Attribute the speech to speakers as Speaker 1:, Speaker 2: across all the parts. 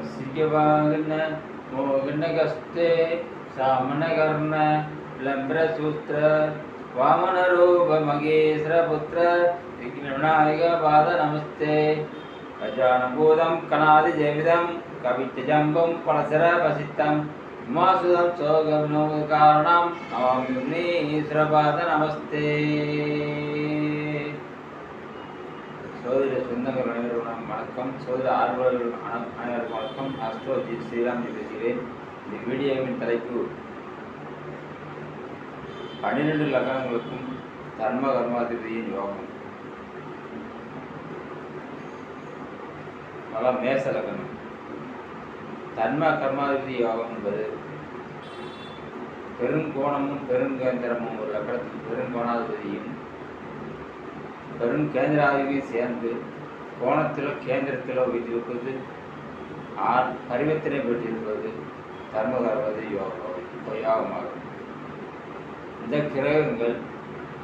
Speaker 1: सिजवागन मोगन गस्ते सामन कर्ण लंब्र सूत्र वामन रूप मगेश्वर पुत्र विघ्नविनायक पाद नमस्ते अजानभूतं कनादि जयविदं कवित्यजम्बं पलसर पसितं उमासुदं सोगमनोकारणं नमामि विघ्नेश्वर पाद नमस्ते சோதர சொந்தங்கள் அனைவருடன் வணக்கம். சோதர ஆர்வலர்கள் அனைவருக்கும் வணக்கம். அஸ்ட்ரோஜி ஸ்ரீராம் பேசுகிறேன். இந்த வீடியோவின் தலைப்பு 12 லக்னங்களுக்கும் தர்ம கர்மாதிபதியின் யோகம். பல மேச லக்னம். தர்ம கர்மாதிபதி யோகம் என்பது பெருங்கோணமும் பெருங்கேந்திரமும் ஒரு லக்னத்துக்கு பெருங்கோணாதிபதியும் பெருங்கேந்திராதிபதியும் சேர்ந்து கோணத்திலோ கேந்திரத்திலோ வீட்டிருப்பது பரிவர்த்தனை பெற்றிருப்பது தர்ம கர்மாதிபதி யோகமாகும். இந்த கிரகங்கள்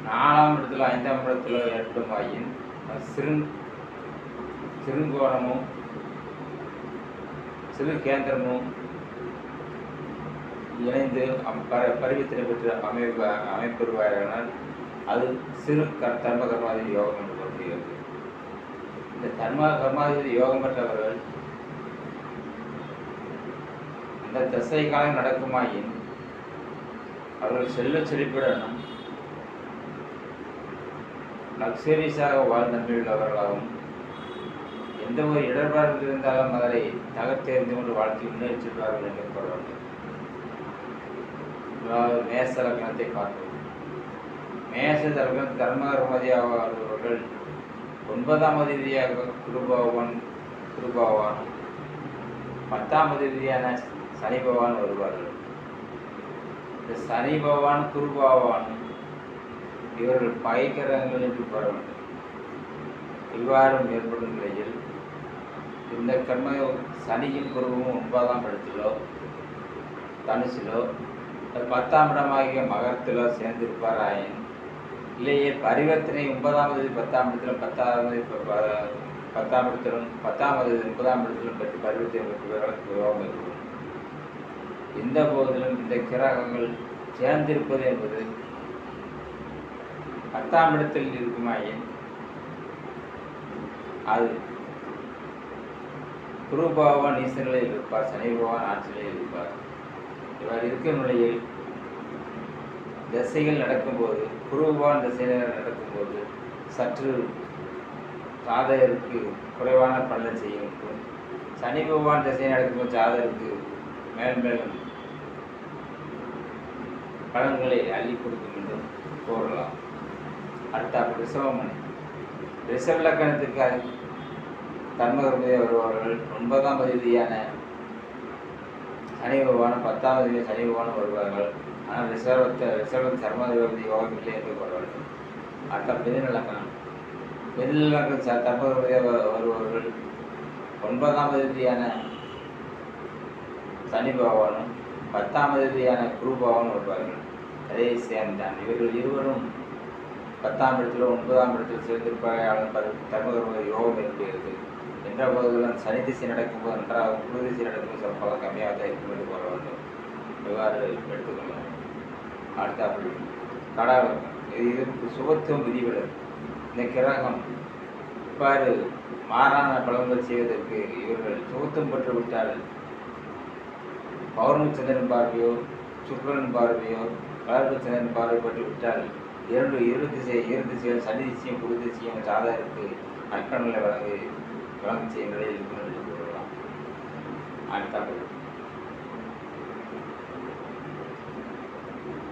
Speaker 1: 4ஆம் இடத்துல 5ஆம் இடத்துல ஏற்படுமாயின் சிறுங்கோணமும் சிறு கேந்திரமும் இணைந்து பரிவர்த்தனை பெற்று அமைப்பெறுவார்கள். அது சிறு தர்ம கர்மாதிபதி யோகம் என்று கூறப்படுகிறது. இந்த தர்ம கர்மாதிபதி யோகம் பெற்றவர்கள் இந்த தசை காலம் நடக்குமாயின் அவர்கள் செல்ல செழிப்புடனும் லக்ஸரிஸாக வாழ்ந்த நம்பியுள்ளவர்களாகவும் எந்த ஒரு இடர்பாடு இருந்தாலும் அதனை தகர்த்தெறிந்து கொண்டு வாழ்க்கை முன்னேறி செல்வார்கள் என்று கூறுவார்கள். மேச லக்னத்தை பார்ப்போம். மேச லக்னம் தர்ம கர்மாதிபதியானவர்கள் 9ஆம் அதிபதியாக குரு பகவானும் 10ஆம் அதிபதியான சனி பகவான் வருவார்கள். இந்த சனி பகவான் குரு பகவானும் இவர்கள் பகை கிரகங்கள் என்று கூற வேண்டும். இவ்வாறும் ஏற்படும் நிலையில் இந்த கர்ம சனியின் குருவும் 9ஆம் இடத்திலோ தனுசிலோ 10ஆம் இடமாகிய மகரத்திலோ சேர்ந்திருப்பாராயின் இல்லையே பரிவர்த்தனை 9ஆம் தேதி 10ஆம் இடத்திலும் 10ஆம் இடத்திலும் 10ஆம் தேதி 9ஆம் இடத்திலும் பெற்று பரிவர்த்தனை பெற்றவர்களுக்கு யோகம் ஏற்படும். இந்த போதிலும் இந்த கிரகங்கள் சேர்ந்திருப்பது என்பது 10ஆம் இடத்தில் இருக்குமாயின் அது குரு பகவான் ஈச நிலையில் இருப்பார், சனி பகவான் ஆட்சி நிலையில் இருப்பார். இவர் இருக்கும் நிலையில் திசைகள் நடக்கும்போது குரு பகவான் திசைகள் நடக்கும்போது சற்று சாதகருக்கு குறைவான பலனை செய்யும். சனி பகவான் திசை நடக்கும்போது சாதகருக்கு மேலும் மேலும் பலன்களை அள்ளி கொடுக்கும் என்று கூறலாம். அடுத்த ரிஷபமணி. ரிஷப லக்னத்துக்கு தர்ம கர்மாதிபதி வருவார்கள். 9ஆம் அதிபதியான சனி பகவானும் 10ஆம் அதிபதி சனி பகவானும் வருவார்கள். ஆனால் ரிஷப கர்மாதிபதி யோகம் இல்லை என்று கூறுவார்கள். அடுத்த மிதுன லக்னம். மிதுன லக்னம் தர்ம கர்மாதிபதி வருவார்கள். 9ஆம் அதிபதியான சனி பகவானும் 10ஆம் அதிபதியான குரு பகவானும் வருவார்கள். அதே சேர்ந்தான். இவர்கள் இருவரும் 10ஆம் இடத்திலோ 9ஆம் இடத்தில் சேர்ந்திருப்பார்கள். தர்ம கர்மாதிபதி யோகம் ஏற்படுகிறது. என்ற போதிலும் சனி திசை நடக்கும்போது நன்றாக குரு திசை நடக்கும்போது சில பல கம்மியாக தான் இருக்கும் என்று கூற வேண்டும். இவ்வாறு எடுத்துக்கொள்ளலாம். அடுத்த கடகம். இது சுபத்துவம் விதிவிலக்கு. இந்த கிரகம் இவ்வாறு மாறான பலன்கள் செய்வதற்கு இவர்கள் சுபத்துவம் பெற்று விட்டால் பௌர்ணமி சந்திரன் பார்வையோ சுக்கிரன் பார்வையோ வளர்ப்பு சந்திரன் பார்வை பெற்று விட்டால் இரு திசைகள் சனி திசையும் குரு திசையும் சாதகருக்கு நற்கணங்களை வழங்க செய்யும் நிலையில் இருக்கும் என்று கூறலாம். அடுத்த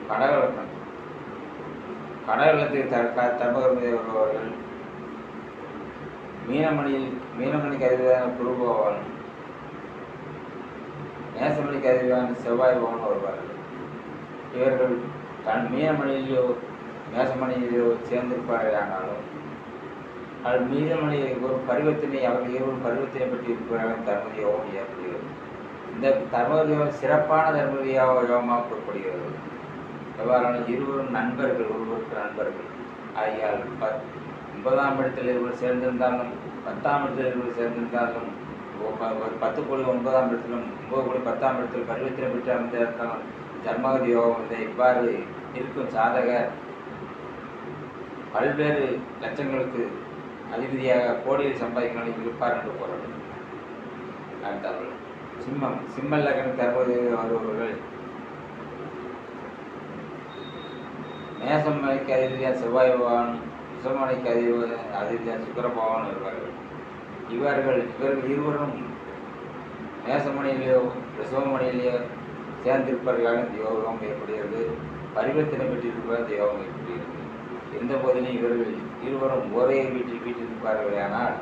Speaker 1: கடகலக்னம். கடகலத்தில் தர்ம கர்மாதிபதி வருபவர்கள் மீனமணிக்கு அதிபதியான குரு பகவானும் மேசமணிக்கு அதிபதியான செவ்வாய் பகவானும் வருவார்கள். இவர்கள் மீனமணியிலோ மேசமணியிலோ சேர்ந்திருப்பார்களானாலும் அது மீனமணி ஒரு பரிவர்த்தனை அவர்கள் இருவரும் பரிவர்த்தனை பற்றி இருப்பார்கள். தர்மதி யோகம் ஏற்படுகிறது. இந்த தர்மதி சிறப்பான தர்மதி யோகமாக கூறப்படுகிறது. எவ்வாறான இருவரும் நண்பர்கள், ஒருவருக்கு நண்பர்கள் ஆகியால் 9ஆம் இடத்தில் இருவர் சேர்ந்திருந்தாலும் 10ஆம் இடத்தில் இருவர் சேர்ந்திருந்தாலும் ஒரு 10 கோடி 9ஆம் இடத்திலும் 9 கோடி 10ஆம் இடத்தில் பரிவர்த்தனை பெற்று அமைந்த இடத்திலும் ஜன்மாதி யோகம் வந்து இவ்வாறு இருக்கும் ஜாதகர் பல்வேறு லட்சங்களுக்கு அதிபதியாக கோடியில் சம்பாதிக்கணும் இருப்பார் என்று கூறப்படும். அடுத்தவர்கள் சிம்ம லக்னம் தற்போது வருபவர்கள் மேசமனைக்கு அதிபதியாக செவ்வாய் பகவான், ரிஷபமனைக்கு அதிபதியாக சுக்கிர பகவான் வருவார்கள். இவர்கள் இருவரும் மேசமனையிலேயோ ரிஷபமனையிலேயோ சேர்ந்திருப்பார்களான இந்த யோகம் ஏற்படுகிறது. பரிவர்த்தனை பெற்றிருப்பார் இந்த யோகம் ஏற்படுகிறது. இருந்த போதிலும் இவர்கள் இருவரும் ஒரே வீட்டிருப்பார்கள். ஆனால்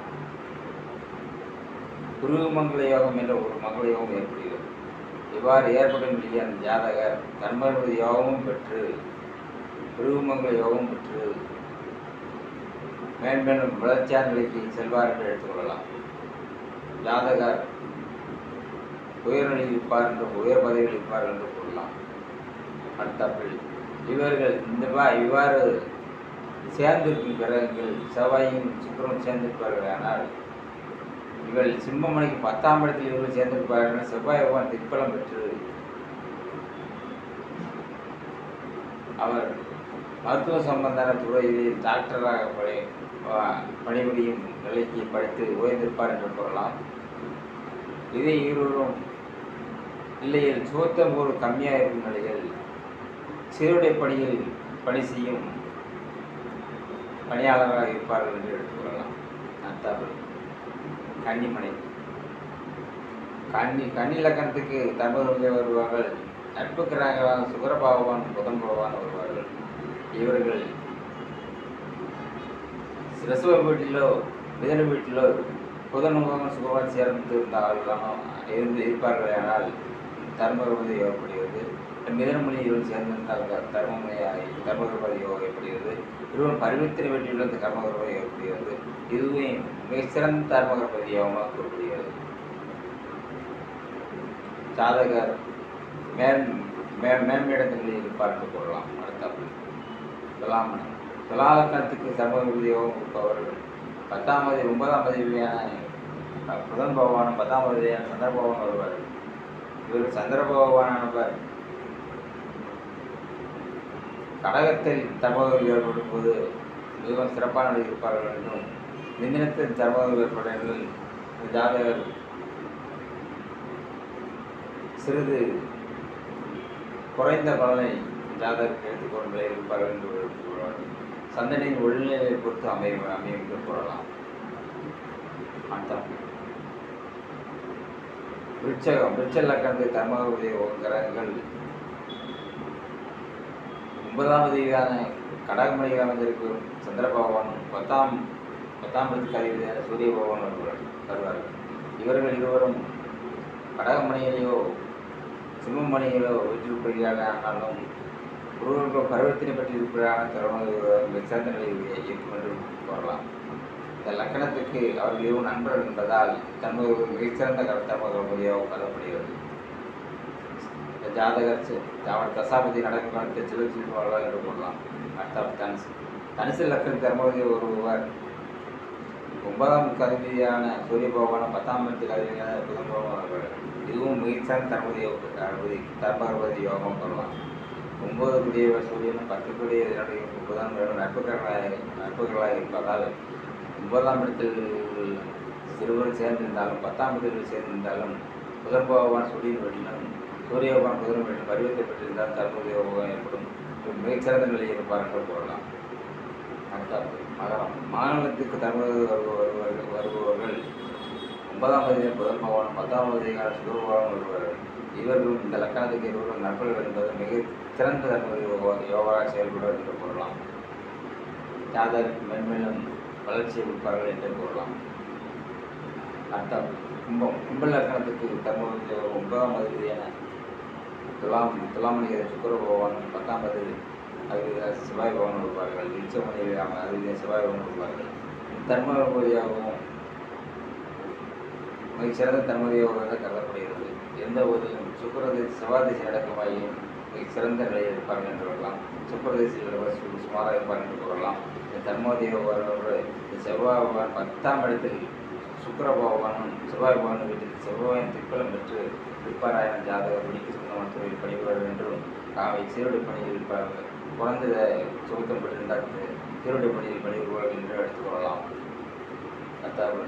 Speaker 1: குருமங்கள யோகம் என்ற ஒரு மங்கள யோகம் ஏற்படுகிறது. இவ்வாறு ஏற்படும் அந்த ஜாதகர் தன்மருவது யோகமும் பெற்று குருமங்கள யோகம் பெற்று மேன்மேலும் வளர்ச்சியான நிலைக்கு செல்வார் என்று எடுத்துக்கொள்ளலாம். ஜாதகர் உயர்நிலையில் இருப்பார் என்று உயர் பதவியில் இருப்பார் என்று கூறலாம். அடுத்தாப்பில் இவர்கள் இவ்வாறு சேர்ந்திருக்கும் கிரகங்கள் செவ்வாயும் சுக்கிரனும் சேர்ந்திருப்பார்கள். ஆனால் இவள் சிம்மமணிக்கு 10ஆம் இடத்தில் இவர்கள் சேர்ந்திருப்பார்கள். செவ்வாய் பகவான் திக்பலம் பெற்று அவர் மருத்துவ சம்பந்தமான துறையில் டாக்டராக பணிபுரியும் நிலைக்கு படித்து உயர்ந்திருப்பார் என்று கூறலாம். இதை இருவரும் இல்லையில் சுத்தம் ஒரு கம்மியாக இருக்கும் நிலையில் சீருடை பணியில் பணி செய்யும் பணியாளராக இருப்பார்கள் என்று எடுத்துக்கொள்ளலாம். அடுத்தார்கள் கன்னிமனை. கன்னி லக்கணத்துக்கு தர்மபுரியிலே வருவார்கள். நட்பு கிரகங்களான சுக்கிர பகவான் புதன் பகவான் வருவார்கள். இவர்கள் ரிஷப வீட்டிலோ மிதன வீட்டிலோ புதன் பகவான் சுக்கிரன் சேர்ந்து இருப்பார்கள். ஆனால் தர்மபுரி ஏற்படுகிறது. மிதனமொழி இருவரும் சேர்ந்திருந்தால் தர்மபுரி யோகம் ஏற்படுகிறது. இருவரும் பரிவர்த்தனை வெற்றியுள்ள கர்மகர்பதி ஏற்படுகிறது. இதுவே மிகச்சிறந்த தர்மகர்பதி யோகமாக கூறப்படுகிறது. ஜாதகர் மேன்மேடங்களில் இருப்பார் என்று கூறலாம். அடுத்தாப்பு துலாலக்கணத்துக்கு தர்மகர்பதி யோகம் கொடுப்பவர்கள் 9ஆம் தேதியான புதன் பகவானும் 10ஆம் தேதியான சந்திர பகவான் வருவார்கள். இவர் சந்திர பகவானவர் கடகத்தில் தர்மகர்பதி ஏற்படும் போது மிகவும் சிறப்பான நிலையில் இருப்பார்கள் என்றும், மிந்தினத்தில் தர்மகர்பதி ஏற்படுங்கள் ஜாதகர் சிறிது குறைந்த பலனை ஜாதகருக்கு எடுத்துக்கொண்டு நிலையில் இருப்பார்கள் என்று கூறுவார்கள். சந்தனையின் உள்நிலையை பொறுத்து அமையும் என்று கூறலாம். விருட்ச லக்கணத்தில் தர்மகர்பதி கிரகங்கள் 9ஆம் தேதியான கடகமணியில் அமைந்திருக்கும் சந்திர பகவானும் 10ஆம் இடத்துக்கு அதிபதியான சூரிய பகவான் வருவார்கள். இவர்கள் இருவரும் கடகமணியிலேயோ சிம்மமணியிலோ வீட்டிருப்பீர்கள். ஆனாலும் ஒருவர்கள் பருவத்தினை பற்றி இருப்பதாக சிறந்த நிலையில் இருக்கும் என்று கூறலாம். இந்த லக்கணத்துக்கு அவர்கள் இருவரும் நண்பர்கள் என்பதால் மிகச்சிறந்த தர்மகர்பதியாக கருதப்படுகிறது. ஜாதகர் அவர் தசாபதி நடக்கும் காலத்தை செலுத்திட்டு வாழ்வார் என்று கூறலாம். அடுத்த தனுசு லக்கண தர்மபதி ஒருவர் 9ஆம் அதிபதியான சூரிய பகவான் 10ஆம் இடத்துக்கு அதிபதியான புதன் பகவான் வருவார்கள். இதுவும் மிகச்சிறந்த தர்மகர்பதி யோகம் சொல்லலாம். 9 குடியவர் சூரியனும் 10 குடிய புதன் நட்புகளாக இருப்பதால் 9ஆம் இடத்தில் சிறுவர் சேர்ந்திருந்தாலும் 10ஆம் இடத்தில் சேர்ந்திருந்தாலும் புதன் பகவான் சூரியன் வீட்டிலும் சூரிய பகவான் புதன் வீட்டில் பரிவர்த்தனை பெற்றிருந்தால் தர்மபதி யோகம் ஏற்படும். மிகச்சிறந்த நிலையில் இருப்பார் என்று கூறலாம். மகரம். மாநிலத்துக்கு தர்மபதி வருபவர்கள் 9ஆம் தேதி புதன் பகவானும் 10ஆம் தேதியான சுக்கிர பகவானும் வருவார்கள். இவர்களும் இந்த லக்கணத்துக்கு இருவரும் நண்பர்கள் என்பது மிக சிறந்த தர்மபதி யோகாவாக செயல்படுவார் என்று கூறலாம். ஜாதகருக்கு மென்மேலும் வளர்ச்சியை கொடுப்பார்கள் என்று கூறலாம். அர்த்தம் கும்ப லக்கணத்துக்கு தர்மபதி 9ஆம் அதிபதியான துலாமணி சுக்கிர பகவானும் 10ஆம் அதிபதி செவ்வாய் பகவான் வருவார்கள். விருட்சமணி அதிபதியான செவ்வாய் பகவான் வருவார்கள். தர்மபதியாகவும் மிகச்சிறந்த தர்மபதி யோகமாக கருதப்படுகிறது. எந்த போதிலும் சுக்கிரதேசி செவ்வாதேசி அடக்கமாகியும் மிகச்சிறந்த நிலையில் இருப்பார்கள் என்று கூறலாம். சுக்கிரதேசியில் சுமாராக இருப்பார்கள் என்று கூறலாம். இந்த தர்மபதி யோகம் செவ்வாய் பகவான் 10ஆம் இடத்தில் சுக்கிர பகவானும் செவ்வாய் பகவானும் வீட்டில் செவ்வாயின் திப்பலம் பெற்று திருப்பாராயண ஜாதகர் பிடிக்கு சொந்தமான தொழில் பணிபுரிவர் என்றும் காவை சீருடை பணியில் குறைந்த சுகத்தம் பெற்றிருந்தால் சீருடை பணியில் பணிபுரிவார்கள் என்று எடுத்துக்கொள்ளலாம். 10வது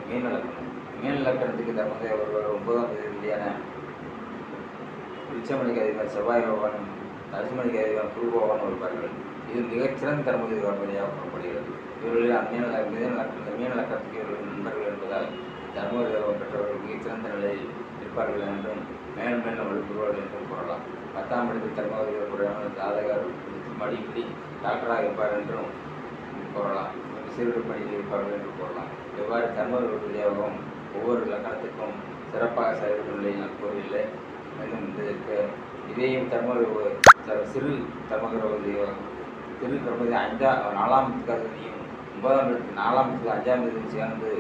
Speaker 1: மீனலக்கணம். மீனலக்கணத்துக்கு தர்மதேவ ஒருவர் 9ஆம் தேதியான உச்சமணிக்கு அதிபர் செவ்வாய் பகவானும் நரசிம்மணிக்கு அதிபர் குரு பகவான் வருவார்கள். இது மிகச்சிறந்த தர்மதேவ கற்பனையாக கூறப்படுகிறது. இவர்களில் மீனலக்கணத்துக்கு இவர்கள் நண்பர்கள் என்பதால் தர்மதேவம் பெற்றவர்கள் மிகச்சிறந்த நிலையில் இருப்பார்கள் என்றும் மேலும் மேலும் வலுப்புவார்கள் என்றும் கூறலாம். 10ஆம் இடத்தில் தர்மதேவ ஜாதகர் மடிப்படி டாக்டராக இருப்பார் என்றும் கூறலாம். சீருடை பணியில் இருப்பார்கள் என்று கூறலாம். எவ்வாறு தர்மதேவ விநியோகம் ஒவ்வொரு லக்கணத்துக்கும் சிறப்பாக செயல்படும் நிலையில் நான் கூறவில்லை. மேலும் இதையும் சிறு தர்மகர திரு தர்மதி 4ஆம் இடத்துக்காகவும் 9ஆம் இடத்துக்கு 4ஆம் இடத்துக்கு 5ஆம் இடத்தில் சேர்ந்து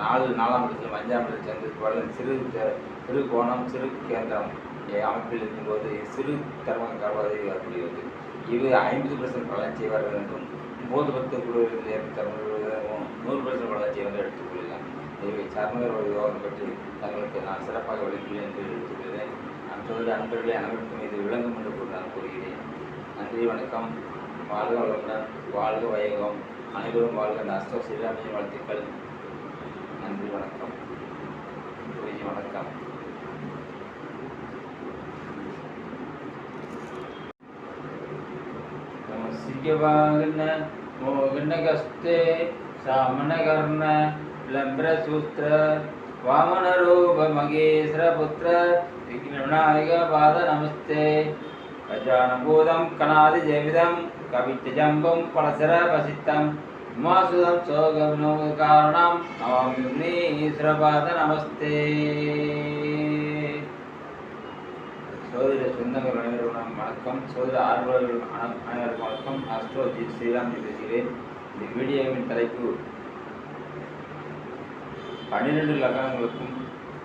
Speaker 1: 4ஆம் இடத்திலும் 5ஆம் இடத்தில் சேர்ந்து சிறு கோணம் சிறு கேந்திரம் அமைப்பில் இருக்கும்போது சிறு தர்ம கர்வாதை வரக்கூடியது. இது 50% பலன் செய்வார்கள் என்றும் 9-10 குழுவில் ஏற்படும் 100% பலன் செய்வதை எடுத்துக்கொள்ளலாம். இவை சர்மகர யோகம் பற்றி தங்களுக்கு நான் சிறப்பாக விளக்கினேன் என்று எடுத்துக்கொள்கிறேன். நான் அன்பர்களே அனைவருக்கும் இது விளங்கும் என்று நான் கூறுகிறேன். நன்றி, வணக்கம். வாழ்க வளமுடன், வாழ்க வையகம், அனைவரும் வாழ்க. அஷ்ட ஸ்ரீராமியின் வாழ்த்துக்கள். நன்றி, வணக்கம். வணக்கம். நமசிவாகன மோகனகஸ்தே சாமனகர்ண லம்பிரசூத்திர வாமனரூப மகேஸ்வரபுத்திர விக்னவிநாயக பாத நமஸ்தே. கஜானபூதம் கணாதிஜேவிதம் கவித்யஜம்பம் பலசரபசித்தம் உமாசுதம் சோகவினோக காரணம் நமாமி விக்னேஸ்வரபாத நமஸ்தே. சோதர சொந்தங்கள் அனைவரும் வணக்கம். சோதர ஆர்வலர்கள் அனைவருக்கும் வணக்கம். அஸ்ட்ரோஜி ஸ்ரீராம் பேசுகிறேன். இந்த வீடியோவின் தலைப்பு 12 லக்னங்களுக்கும்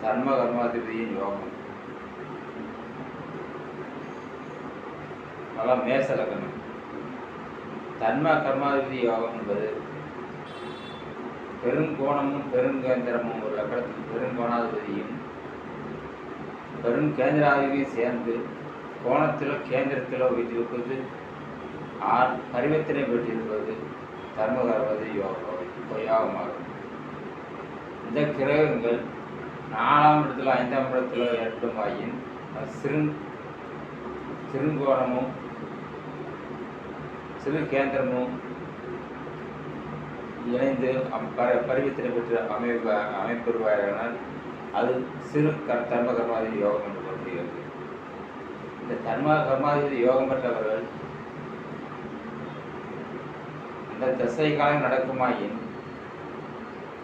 Speaker 1: தர்ம கர்மாதிபதியின் யோகம். மேச லக்னம். தர்ம கர்மாதிபதி யோகம் என்பது பெருங்கோணமும் பெருங்கேந்திரமும் ஒரு லக்னத்தில் பெருங்கோணாதிபதியும் பெருங்கேந்திராதிபதியும் சேர்ந்து கோணத்திலோ கேந்திரத்திலோ வீட்டிருப்பது பரிவர்த்தனை பெற்றிருப்பது தர்ம கர்மாதிபதி யோகமாகும். இந்த கிரகங்கள் 4ஆம் இடத்துல 5ஆம் இடத்துல ஏற்படுமாயின் சிறுங்கோணமும் சிறு கேந்திரமும் இணைந்து பரிவர்த்தனை பெற்று அமைப்பெறுவார்கள். அது சிறு தர்ம கர்மாதிபதி யோகம் என்று கூறப்படுகிறது. இந்த தர்ம கர்மாதிபதி யோகம் பெற்றவர்கள் இந்த தசை காலம் நடக்குமாயின்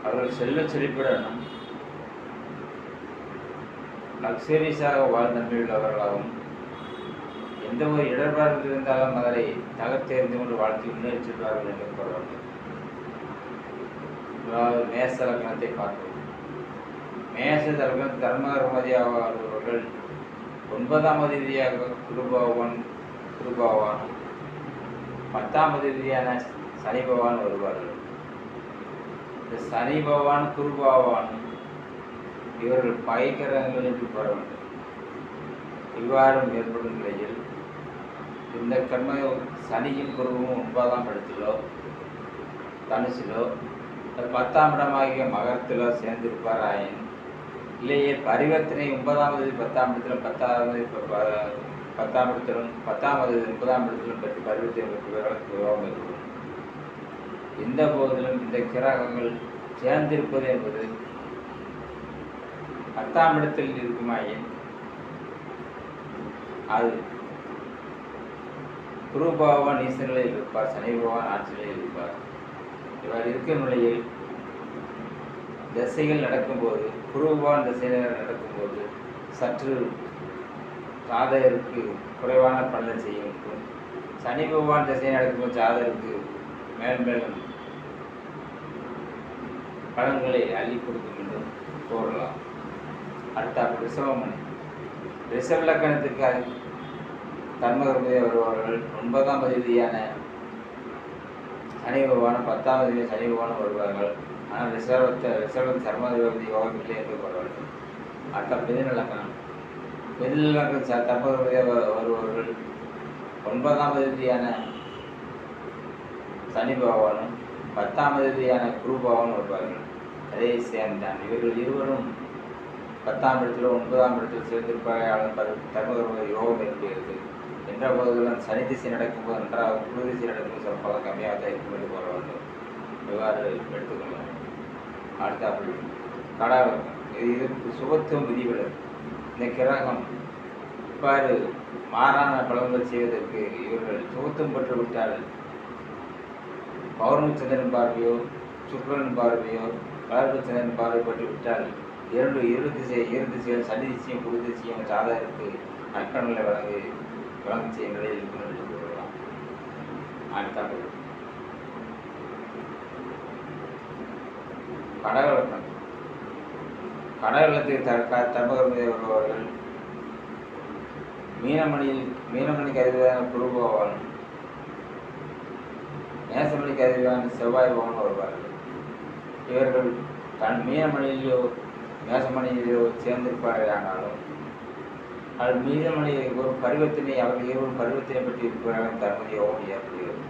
Speaker 1: அவர்கள் செல்ல செழிப்புடனும் லக்ஸரியஸாக வாழ்ந்த நன்மையுள்ளவர்களாகவும் எந்த ஒரு இடர்பாடு இருந்தாலும் அதனை தகர்த்தெறிந்து கொண்டு வாழ்த்தி முன்னேறி செல்வார்கள் என்று கூறுவார்கள். மேச லக்னத்தை பார்ப்போம். மேச லக்னம் தர்ம கர்மாதிபதியானவர்கள் 9ஆம் அதிபதியாக குரு பகவானும் 10ஆம் அதிபதியான சனி பகவான் வருவார்கள். இந்த சனி பகவான் குரு பகவானும் இவர்கள் பகைக்கிரகங்கள் என்று கூற வேண்டும். இவ்வாறு ஏற்படும் நிலையில் இந்த கர்ம சனியும் குருவும் 9ஆம் இடத்திலோ தனுசிலோ 10ஆம் இடமாகிய மகரத்திலோ சேர்ந்திருப்பார் ஆயின் இல்லையே பரிவர்த்தனை 9ஆம் தேதி 10ஆம் இடத்திலும் 10ஆம் இடத்திலும் 10ஆம் தேதி 9ஆம் இடத்திலும் பெற்று பரிவர்த்தனை பெற்றவர்களுக்கு யோகம் ஏற்படும். எந்த போதிலும் இந்த கிரகங்கள் சேர்ந்திருப்பது என்பது 10ஆம் இடத்தில் இருக்குமாயின் அது குரு பகவான் ஈச நிலையில் இருப்பார், சனி பகவான் ஆட்சி நிலையில் இருப்பார். இவர் இருக்கும் நிலையில் திசைகள் நடக்கும்போது குரு பகவான் திசைகள் நடக்கும்போது சற்று ஜாதகருக்கு குறைவான பலனை செய்யும். சனி பகவான் திசை நடக்கும்போது ஜாதகருக்கு மேலும் மேலும் பலன்களை அள்ளி கொடுக்கும் என்று கூறலாம். அடுத்த ரிஷபமணி. ரிஷப லக்கணத்துக்கு தர்மகர்மதியாக வருவார்கள். 9ஆம் அதிபதியான சனி பகவானும் 10ஆம் அதிபதி சனி பகவானும் வருவார்கள். ஆனால் ரிஷபம் தர்மாதிபதி யோகம் இல்லை என்று கூற வேண்டும். அடுத்த மிதுன லக்னம். மிதுன லக்னம் தர்மபதியாக வருபவர்கள் 9ஆம் அதிபதியான சனி பகவானும் 10ஆம் அதிபதியான குரு பகவானும் வருவார்கள். அதே சேர்ந்தான். இவர்கள் இருவரும் 10ஆம் இடத்தில் 9ஆம் இடத்தில் சேர்ந்திருப்பார்கள். தர்மகர்ம யோகம் ஏற்படுகிறது. என்ற போதிலும் சனி திசை நடக்கும்போது நன்றாக, குரு திசை நடக்கும்போது சிறப்பாக கம்மியாக தான் இருக்கும் என்று கூற வேண்டும். இவ்வாறு எடுத்துக்கொள்ளலாம். அடுத்தாப்புள் கடகம். இதற்கு சுபத்துவம் விதிவிலக்கு. இந்த கிரகம் இவ்வாறு மாறான பலன்கள் செய்வதற்கு இவர்கள் சுபத்துவம் பெற்றுவிட்டால் பௌர்ணமி சந்திரன் பார்வையோ சுக்கிரன் பார்வையோ வளர்ப்பு சந்திரன் பார்வை பெற்றுவிட்டால் இரு திசைகள் சனி திசையும் குரு திசையும் சாதகருக்கு நற்கணங்களை வழங்க செய்யும் நிலையில் இருக்கும் என்று கூறலாம். அடுத்தாப்புள் கடகலக்கணம். கடகலத்தில் தர்மகர்ம வருபவர்கள் மீனமணிக்கு அதிபதியான குரு பகவான், மேசமணிக்கு அதிபதியான செவ்வாய் பகவான் வருவார்கள். இவர்கள் தன் மீனமணியிலோ மேசமணியிலோ சேர்ந்திருப்பார்கள். ஆனாலும் அது மீனமணி ஒரு பருவத்தினை அவர்கள் இருவரும் பருவத்தினை பற்றி இருப்பார்கள். தர்மதி யோகம் ஏற்படுகிறது.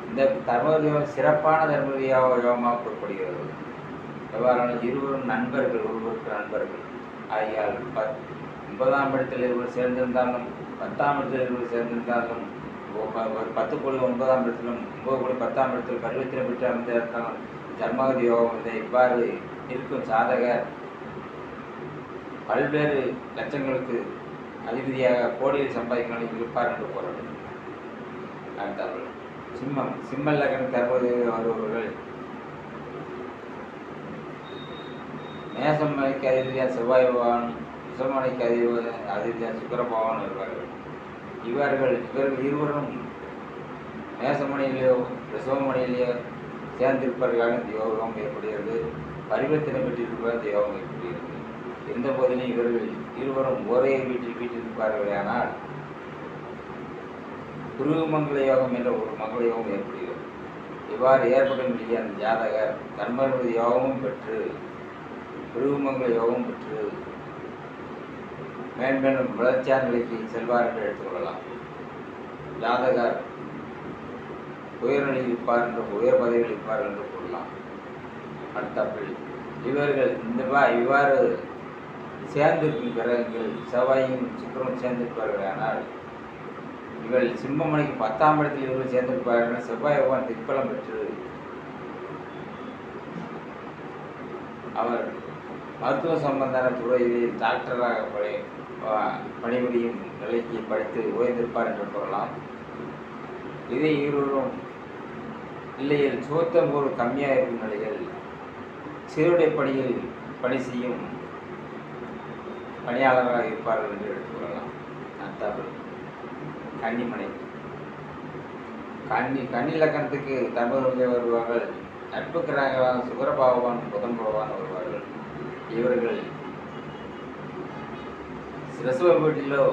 Speaker 1: இந்த தர்மதி யோகம் சிறப்பான தர்மதி யோகமாக கூறப்படுகிறது. எவ்வாறான இருவரும் நண்பர்கள், ஒருவருக்கு நண்பர்கள் ஆகியால் 9ஆம் இடத்தில் இருவர் சேர்ந்திருந்தாலும் 10ஆம் இடத்தில் இருவர் சேர்ந்திருந்தாலும் 10 கோடி 9ஆம் இடத்திலும் 9 கோடி 10ஆம் இடத்தில் பருவத்தினை பெற்று அமைந்திருந்தாலும் தர்மகதி யோகம் இவ்வாறு இருக்கும் சாதகர் பல்வேறு லட்சங்களுக்கு அதிபதியாக கோடியில் சம்பாதிக்கணும் இருப்பார் என்று கூற வேண்டும். அடுத்தார்கள் சிம்மம். சிம்ம லக்னம் தர்மகதி வருபவர்கள் மேசமணிக்கு அதிபதியான செவ்வாய் பகவான், ரிஷபமணிக்கு அதிபதியான சுக்கிர பகவான் வருவார்கள். இவர்கள் இருவரும் மேசமணியிலேயோ ரிஷபமணியிலேயோ சேர்ந்திருப்பார்கள். இந்த யோகம் ஏற்படுகிறது. பரிவர்த்தனை பெற்றிருப்பார். இந்த யோகம் ஏற்படுகிறது. இருந்த போதிலும் இவர்கள் இருவரும் ஒரே வீட்டிருப்பார்கள். ஆனால் குருமங்கள யோகம் என்ற ஒரு மங்கள யோகம் ஏற்படுகிறது. இவ்வாறு ஏற்படும் அந்த ஜாதகர் தர்மபதி யோகமும் பெற்று குருமங்கள யோகம் பெற்று மேன்மேலும் வளர்ச்சியான நிலைக்கு செல்வார் என்று எடுத்துக்கொள்ளலாம். ஜாதகர் உயர்நிலையில் இருப்பார் என்று உயர் பதவியில் இருப்பார் என்று கூறலாம். அடுத்தாப்பில் இவர்கள் இவ்வாறு சேர்ந்திருக்கும் கிரகங்கள் செவ்வாயும் சுக்கிரனும் சேர்ந்திருப்பார்கள். ஆனால் இவர்கள் சிம்மமணிக்கு 10ஆம் இடத்தில் இவர்கள் சேர்ந்திருப்பார்கள். செவ்வாய் பகவான் திக்பலம் பெற்று அவர் மருத்துவ சம்பந்தமான துறையில் டாக்டராக பணிபுரியும் நிலைக்கு படித்து உயர்ந்திருப்பார் என்று கூறலாம். இதை இருவரும் இல்லையில் சுத்தம் ஒரு கம்மியாக இருக்கும் நிலையில் சீருடை பணியில் பணி செய்யும் பணியாளராக இருப்பார்கள் என்று எடுத்துக்கொள்ளலாம். அடுத்தாப்புல் கன்னிமனை. கன்னி லக்கணத்துக்கு தர்மபுரியில் வருவார்கள். நட்பு கிரகங்களான சுக்கிர பகவான் புதன் பகவான் வருவார்கள். இவர்கள் ரிஷப வீட்டிலோ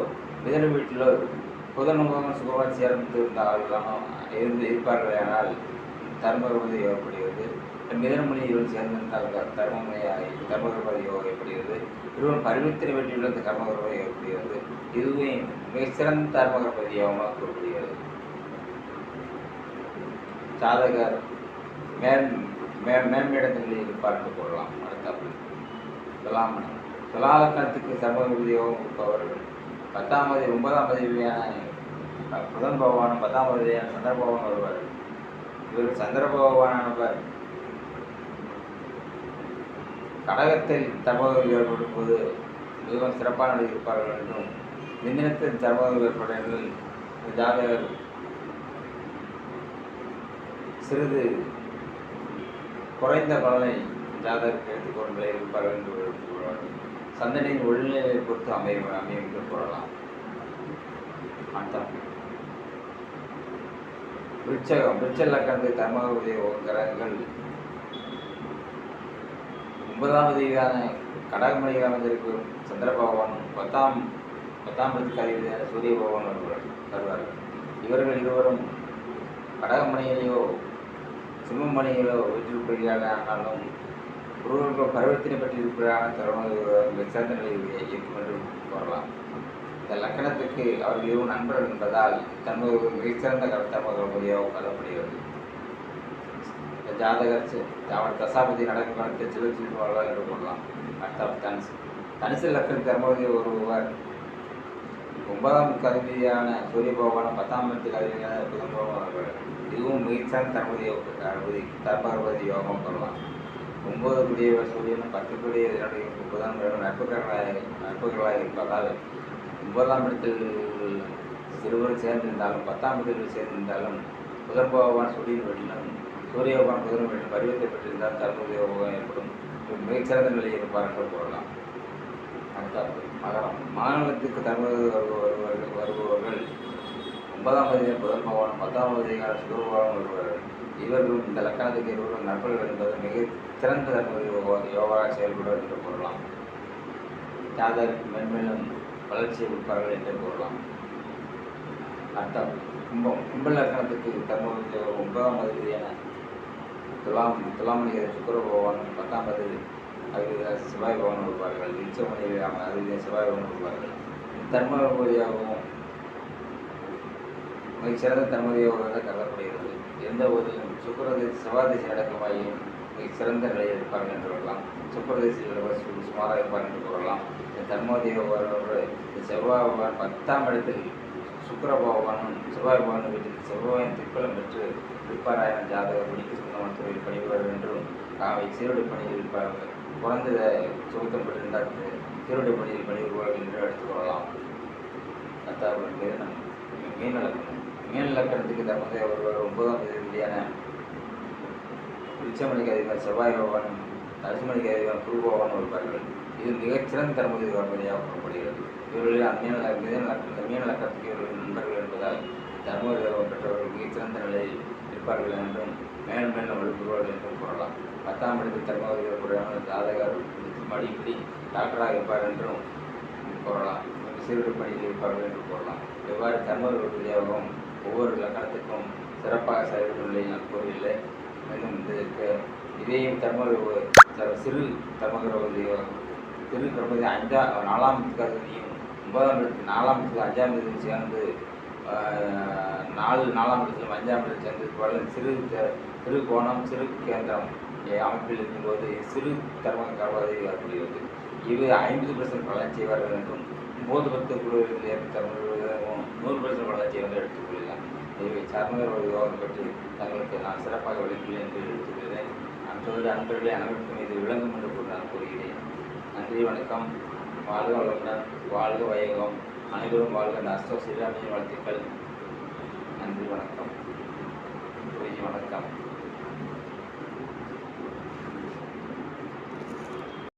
Speaker 1: மிதுன வீட்டிலோ புதன் பகவான் சுக்கிரன் சேர்ந்து இருப்பார்கள். ஆனால் தர்மபுரி ஏற்படுகிறது. மிதனமணி இருவரும் சேர்ந்திருந்தால் தர்மகர்ம யோகம் ஏற்படுகிறது. இருவரும் பரிவர்த்தனை வெற்றியுள்ள கர்மகர்ம ஏற்படுகிறது. இதுவே மிகச்சிறந்த தர்மகர்ம யோகமாக கூறப்படுகிறது. சாதகர் மேன்மேடங்களில் இருப்பார் என்று கூறலாம். அடுத்தாப்புல் துலாமணம். துலாலக்கணத்துக்கு தர்மகர்ம யோகம் கொடுப்பவர்கள் 9ஆம் அதிபதியான புதன் பகவானும் 10ஆம் அதிபதியான சந்திர பகவான் வருவார்கள். இவர் சந்திர பகவானவர் கடகத்தில் தர்மகர்ம ஏற்படும் போது மிகவும் சிறப்பான நிலையில் இருப்பார்கள் என்றும், மிந்தினத்தில் தர்மகர்ம ஏற்படுங்கள் ஜாதகர் சிறிது குறைந்த பலனை ஜாதகருக்கு எடுத்துக்கொண்ட நிலையில் இருப்பார்கள் என்று கூறுவார்கள். சந்தனையின் ஒழுநிலையை பொறுத்து அமையும் என்று கூறலாம். விருட்சகம். விருட்ச லக்கணத்தில் தர்மகர்ம கிரகங்கள் 9ஆம் அதிபதியான கடகமணியில் அமைந்திருக்கும் சந்திர பகவானும் 10ஆம் இடத்துக்கு அதிபதியான சூரிய பகவான் வருவார்கள். இவர்கள் இருவரும் கடகமணியிலேயோ சிம்மமணிகளோ வீட்டிற்குரியாக ஆனாலும் ஒருவர்கள் பருவத்தினை பற்றி இருக்கிறான தருணம் சிறந்த நிலையை இருக்கும் என்று கூறலாம். இந்த லக்கணத்துக்கு அவர்கள் இருவரும் நண்பர்கள் என்பதால் தன்மை மிகச்சிறந்த தர்மகர்மதியாக கருதப்படுகிறது. ஜாதகர் அவர் தசாபதி நடக்கும் காலத்தில் சிவச்சில் வாழ்வார் என்று கூறலாம். அடுத்த தனுசு லக்கண தர்மபதி ஒருவர் 9ஆம் கல்வியான சூரிய பகவானும் 10ஆம் இடத்துக்கு கல்வியான புதன் பகவான் இதுவும் மிகச்சிறந்த தர்மகர்மதி யோகம் சொல்லலாம். 9 குடியவர் சூரியனும் 10 குடிய புதன் நட்புகளாக இருப்பதால் 9ஆம் இடத்தில் சிறுவர் சேர்ந்திருந்தாலும் 10ஆம் இடத்தில் சேர்ந்திருந்தாலும் புதன் பகவான் சூரியன் வீட்டிலும் சூரிய பகவான் புதன் வீட்டில் பருவத்தை பெற்றிருந்தால் தர்மபதி யோகம் ஏற்படும் மிகச்சிறந்த நிலையில் இருப்பார் என்று கூறலாம். அடுத்த மகரம் மாநிலத்துக்கு தர்மபதி வருபவர்கள் 9ஆம் தேதி புதன் பகவான் 10ஆம் தேதியான சுக்கர பகவான் வருவார்கள். இவர்களும் இந்த லக்கணத்துக்கு இருவரும் நண்பர்கள் என்பது மிக சிறந்த தர்மபதி யோகாவாக செயல்படுவார் என்று கூறலாம். ஜாதகருக்கு மென்மேலும் வளர்ச்சியை கொடுப்பார்கள் என்று கூறலாம். அர்த்தம் கும்ப லக்கணத்துக்கு தர்மபதி 9ஆம் தேதியான துலாம் மணிக்கு சுக்கர பகவான் 10ஆம் தேதி அதில் செவ்வாய் பகவான் வருவார்கள். இச்சமணி அதில் செவ்வாய் பகவான் வருவார்கள். தர்மபதியாகவும் மிகச்சிறந்த தர்மபதியாக கருதப்படுகிறது. எந்த போதிலும் சுக்கரதேசி செவ்வாதேசி அடக்கமாகியும் மிகச்சிறந்த நிலையில் இருப்பார்கள் என்று கூறலாம். சுக்கரதேசிகள் சுமாராக இருப்பார் என்று கூறலாம். இந்த தர்மபதியோடு செவ்வாய் பகவான் 10ஆம் இடத்தில் சுக்கர பகவானும் செவ்வாய் பகவானும் வீட்டில் செவ்வாயின் திப்பலம் பெற்று இருப்பாராயண ஜாதகர் படிக்க சொந்தமான தொழில் பணிபுரிவர் என்றும் சீருடை பணியில் இருப்பார்கள். குறைந்த சுகத்தம் பெற்றிருந்தால் சீருடை பணியில் பணிபுரிவார்கள் என்று எடுத்துக்கொள்ளலாம். மீன லக்கணத்துக்கு தர்மபதி ஒருவர் 9ஆம் தேதியான உச்சமணிக்கு அதிபர் செவ்வாய் பகவானும் நரசிம்மணிக்கு அதிபர் குரு பகவான் இருப்பார்கள். இது மிகச்சிறந்த தர்மபதி கர்மதியாக கூறப்படுகிறது. இவர்களில் மீன லக்கணத்துக்கு இவர்கள் நண்பர்கள் என்பதால் தர்மபதி யோகம் பெற்றவர்கள் மிகச்சிறந்த நிலையில் இருப்பார்கள் என்றும் மேலும் மேலும் வலுப்புவார்கள் என்றும் கூறலாம். 10ஆம் இடத்தில் தர்மபதி யோகப்படுவான ஜாதகர் மடிப்படி டாக்டராக இருப்பார் என்றும் கூறலாம். சீருடை பணியில் இருப்பார்கள் என்று கூறலாம். இவ்வாறு தர்மபதி யோகம் ஒவ்வொரு லக்கணத்துக்கும் சிறப்பாக செயல்படும் நிலையில் நான் கூறவில்லை. மேலும் இதையும் சிறு தர்மகர்மதி திரு கர்மதி 4ஆம் இடத்துக்கு 9ஆம் இடத்துக்கு 4ஆம் இடத்துக்கு 5ஆம் இடத்தில் சேர்ந்து 4ஆம் இடத்திலும் 5ஆம் இடத்தில் சேர்ந்து சிறு கோணம் சிறு கேந்திரம் அமைப்பில் இருக்கும்போது சிறு தர்மகர்மதி வரப்படுகிறது. இது 50% பலன் செய்வார்கள் என்றும் 9-10 குழுவில் ஏற்படுத்தவர்களும் 100% வளர்ச்சி வந்து எடுத்துக்கொள்ளலாம். இவை சார்ந்தவர்கள் யோகம் பற்றி தங்களுக்கு நான் சிறப்பாக விளக்கினேன் என்று எடுத்துக்கொள்கிறேன். அன்றோடு அன்பர்களே அனைவருக்கும் இது விளங்கும் என்று நான் கூறுகிறேன். நன்றி, வணக்கம். வாழ்க வளமுடன், வாழ்க வையகம், அனைவரும் வாழ்க. அஸ்தோ ஸ்ரீராமின் வாழ்த்துக்கள்.